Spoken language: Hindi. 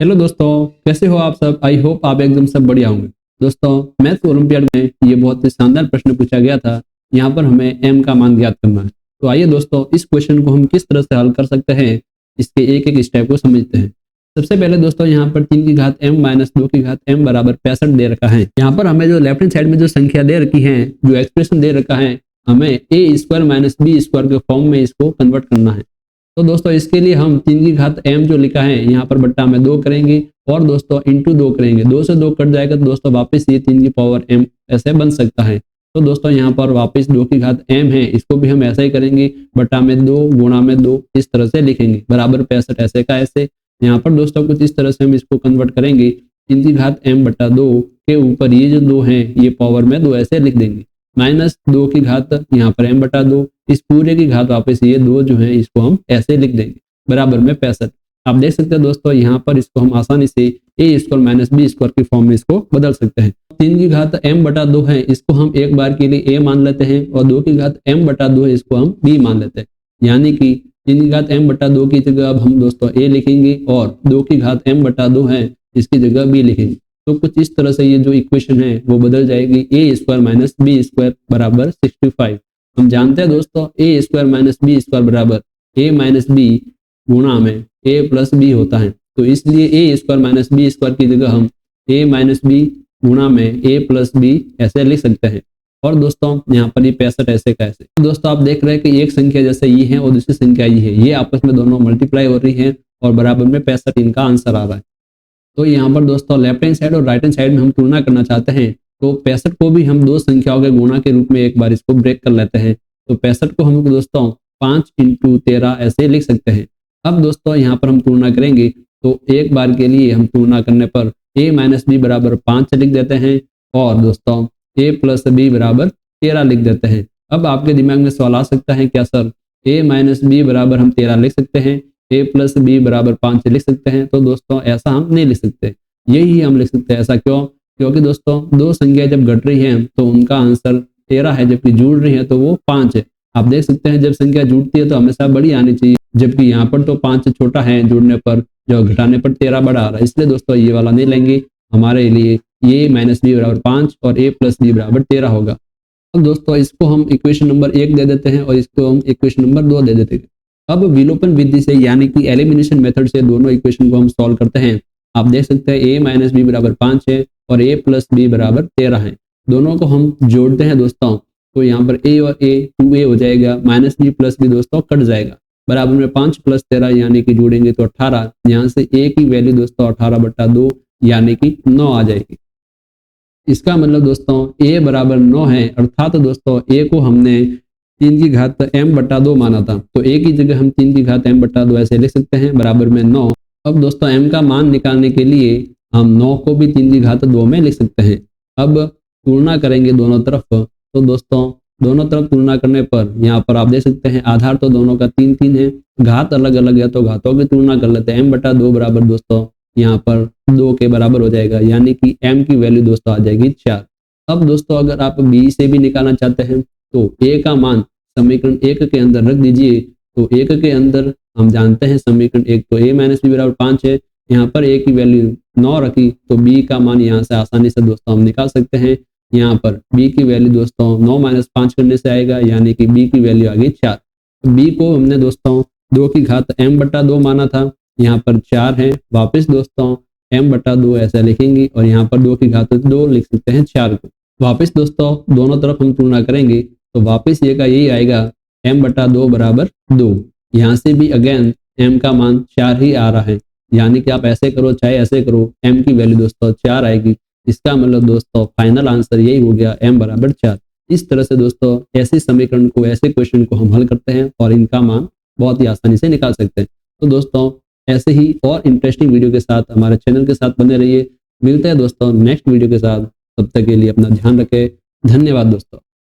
हेलो दोस्तों, कैसे हो आप सब। आई होप आप एकदम सब बढ़िया होंगे। दोस्तों, मैथ्स ओलंपियाड में ये बहुत ही शानदार प्रश्न पूछा गया था। यहाँ पर हमें m का मान ज्ञात करना है। तो आइए दोस्तों, इस क्वेश्चन को हम किस तरह से हल कर सकते हैं, इसके एक एक स्टेप को समझते हैं। सबसे पहले दोस्तों, यहाँ पर 3 की घात m माइनस 2 की घात m बराबर 65 दे रखा है। यहाँ पर हमें जो लेफ्ट हैंड साइड में जो संख्या दे रखी है, जो एक्सप्रेशन दे रखा है, हमें a square minus B square के फॉर्म में इसको कन्वर्ट करना है। तो दोस्तों, इसके लिए हम 3 की घात m जो लिखा है यहाँ पर बट्टा में 2 करेंगे और दोस्तों इंटू 2 करेंगे। 2 से 2 कट जाएगा तो दोस्तों वापस ये 3 की पावर m ऐसे बन सकता है। तो दोस्तों यहाँ पर वापस 2 की घात m है, इसको भी हम ऐसा ही करेंगे, बट्टा में 2 गुणा में 2 इस तरह से लिखेंगे, बराबर 65 ऐसे का ऐसे। यहाँ पर दोस्तों कुछ इस तरह से हम इसको कन्वर्ट करेंगे। 3 की घात m बट्टा 2 के ऊपर ये जो 2 है ये पावर में 2 ऐसे लिख देंगे, माइनस 2 की घात यहाँ पर m बटा 2, इस पूरे की घात वापस ये 2 जो है इसको हम ऐसे लिख देंगे, बराबर में 65। आप देख सकते हैं दोस्तों, यहाँ पर इसको हम आसानी से a square minus B square की फॉर्म में इसको बदल सकते हैं। 3 की घात m बटा 2 है, इसको हम एक बार के लिए a मान लेते हैं और 2 की घात m बटा 2 है, इसको हम b मान लेते हैं। यानी कि 3 की घात m बटा 2 की जगह अब हम दोस्तों a लिखेंगे और 2 की घात m बटा 2 है, इसकी जगह b लिखेंगे। तो कुछ इस तरह से ये जो इक्वेशन है वो बदल जाएगी, a square minus B square बराबर 65। हम जानते हैं दोस्तों a square minus B square बराबर a माइनस बी गुणा में a प्लस बी होता है। तो इसलिए a square minus B square की जगह हम a माइनस बी गुणा में a प्लस बी ऐसे लिख सकते हैं। और दोस्तों यहाँ पर ये 65 ऐसे का ऐसे। दोस्तों आप देख रहे हैं कि एक संख्या जैसे ये है और दूसरी संख्या ये है, ये आपस में दोनों मल्टीप्लाई हो रही है और बराबर में 65 इनका आंसर आ रहा है। तो यहाँ पर दोस्तों लेफ्ट हैंड साइड और राइट हैंड साइड में हम तुलना करना चाहते हैं, तो 65 को भी हम दो संख्याओं के गुणा के रूप में एक बार इसको ब्रेक कर लेते हैं। तो 65 को हम दोस्तों 5 इंटू 13 ऐसे लिख सकते हैं। अब दोस्तों यहाँ पर हम तुलना करेंगे, तो एक बार के लिए हम तुलना करने पर a माइनस बी बराबर 5 लिख देते हैं और दोस्तों a प्लस बी बराबर 13 लिख देते हैं। अब आपके दिमाग में सवाल आ सकता है, क्या सर a माइनस बी बराबर हम 13 लिख सकते हैं, a प्लस बी बराबर 5 लिख सकते हैं? तो दोस्तों ऐसा हम नहीं लिख सकते, यही हम लिख सकते हैं। ऐसा क्यों? क्योंकि दोस्तों दो संख्या जब घट रही है तो उनका आंसर 13 है, जबकि जुड़ रही है तो वो 5 है। आप देख सकते हैं जब संख्या जुड़ती है तो हमेशा बड़ी आनी चाहिए, जबकि यहाँ पर तो 5 छोटा है जुड़ने पर, जो घटाने पर 13 बड़ा आ रहा है। इसलिए दोस्तों ये वाला नहीं लेंगे, हमारे लिए ये माइनस बी बराबर 5 और a प्लस बी बराबर 13 होगा। अब दोस्तों इसको हम इक्वेशन नंबर 1 दे देते हैं और इसको हम इक्वेशन नंबर 2 दे देते हैं। अब विलोपन विधि से यानी कि एलिमिनेशन मेथड से दोनों इक्वेशन को हम सॉल्व करते हैं। आप देख सकते हैं a माइनस बी बराबर 5 है और a प्लस बी बराबर 13 है। दोनों को हम जोड़ते हैं दोस्तों, तो यहाँ पर a और a 2a हो जाएगा, माइनस बी प्लस बी दोस्तों कट जाएगा, बराबर में 5 प्लस 13 यानी कि जोड़ेंगे तो 18। यहाँ से a की वैल्यू दोस्तों 18 बटा 2 यानी कि 9 आ जाएगी। इसका मतलब दोस्तों a बराबर 9 है, अर्थात दोस्तों a को हमने 3 की घात m बटा 2 माना था, तो a की जगह हम 3 की घात m बटा 2 ऐसे लिख सकते हैं, बराबर में 9। अब दोस्तों m का मान निकालने के लिए हम 9 को भी 3 की घात 2 में लिख सकते हैं। अब तुलना करेंगे दोनों तरफ, तो दोस्तों दोनों तरफ तुलना करने पर यहाँ पर आप देख सकते हैं आधार तो दोनों का 3 3 है, घात अलग अलग है तो घातों की तुलना कर लेते हैं। m बटा 2 बराबर दोस्तों यहाँ पर 2 के बराबर हो जाएगा, यानी कि m की वैल्यू दोस्तों आ जाएगी 4। अब दोस्तों अगर आप b से भी निकालना चाहते हैं तो a का मान समीकरण 1 के अंदर रख दीजिए। तो 1 के अंदर हम जानते हैं समीकरण 1 तो a माइनस बी बराबर 5 है, यहाँ पर a की वैल्यू 9 रखी तो b का मान यहाँ से आसानी से दोस्तों हम निकाल सकते हैं। यहाँ पर b की वैल्यू दोस्तों 9 माइनस 5 करने से आएगा, यानी कि b की वैल्यू आ गई 4। b को हमने दोस्तों 2 की घात m बटा 2 माना था, यहाँ पर 4 है, वापस दोस्तों m बटा 2 ऐसा लिखेंगे और यहाँ पर 2 की घात 2 लिख सकते हैं 4 को। वापस दोस्तों दोनों तरफ हम तुलना करेंगे तो वापस ये का यही आएगा, m बटा 2 बराबर 2। यहाँ से भी अगेन m का मान 4 ही आ रहा है, यानी कि आप ऐसे करो चाहे ऐसे करो m की वैल्यू दोस्तों 4 आएगी। इसका मतलब दोस्तों फाइनल आंसर यही हो गया, m बराबर 4। इस तरह से दोस्तों ऐसे समीकरण को, ऐसे क्वेश्चन को हम हल करते हैं और इनका मान बहुत ही आसानी से निकाल सकते हैं। तो दोस्तों ऐसे ही और इंटरेस्टिंग वीडियो के साथ हमारे चैनल के साथ बने रहिए। मिलते हैं दोस्तों नेक्स्ट वीडियो के साथ, तब तक के लिए अपना ध्यान रखें। धन्यवाद दोस्तों।